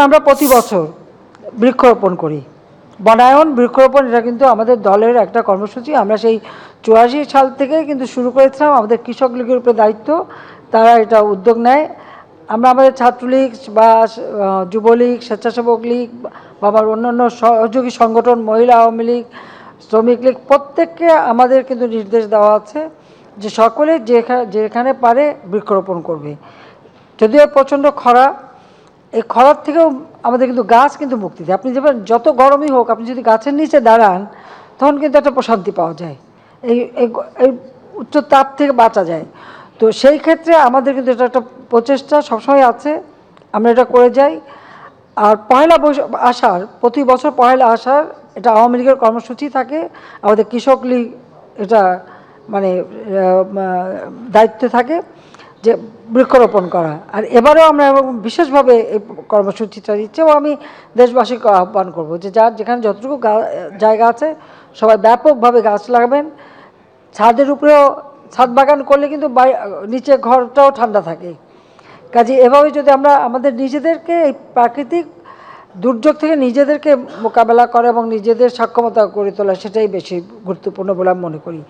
আমরা প্রতি বছর বৃক্ষরোপণ করি। বনায়ন বৃক্ষরোপণ এটা কিন্তু আমাদের দলের একটা কর্মসূচি। আমরা সেই 84 সাল থেকে কিন্তু শুরু করেছিলাম। আমাদের কৃষক লীগের উপরে দায়িত্ব, তারা এটা উদ্যোগ নেয়। আমরা আমাদের ছাত্রলীগ বা যুবলীগ, স্বেচ্ছাসেবক লীগ বা আমার অন্যান্য সহযোগী সংগঠন, মহিলা আওয়ামী লীগ, শ্রমিক লীগ, প্রত্যেককে আমাদের কিন্তু নির্দেশ দেওয়া আছে যে সকলে যেখানে পারে বৃক্ষরোপণ করবে। যদিও প্রচণ্ড খরা, এই খরার থেকেও আমাদের কিন্তু গাছ কিন্তু মুক্তি দেয়। আপনি যেমন যত গরমই হোক, আপনি যদি গাছের নিচে দাঁড়ান তখন কিন্তু একটা প্রশান্তি পাওয়া যায়, এই এই উচ্চ তাপ থেকে বাঁচা যায়। তো সেই ক্ষেত্রে আমাদের কিন্তু এটা একটা প্রচেষ্টা সবসময় আছে, আমরা এটা করে যাই। আর পয়লা আষাঢ়, প্রতি বছর পয়লা আষাঢ় এটা আওয়ামী লীগের কর্মসূচি থাকে, আমাদের কৃষক লীগ এটা মানে দায়িত্বে থাকে যে বৃক্ষরোপণ করা। আর এবারেও আমরা বিশেষভাবে এই কর্মসূচিটা দিচ্ছি এবং আমি দেশবাসীকে আহ্বান করব যে যার যেখানে যতটুকু জায়গা আছে সবাই ব্যাপকভাবে গাছ লাগাবেন। ছাদের উপরেও ছাদ বাগান করলে কিন্তু নিচে ঘরটাও ঠান্ডা থাকে। কাজে এভাবে যদি আমরা আমাদের নিজেদেরকে এই প্রাকৃতিক দুর্যোগ থেকে নিজেদেরকে মোকাবেলা করা এবং নিজেদের সক্ষমতা গড়ে তোলা, সেটাই বেশি গুরুত্বপূর্ণ বলে আমি মনে করি।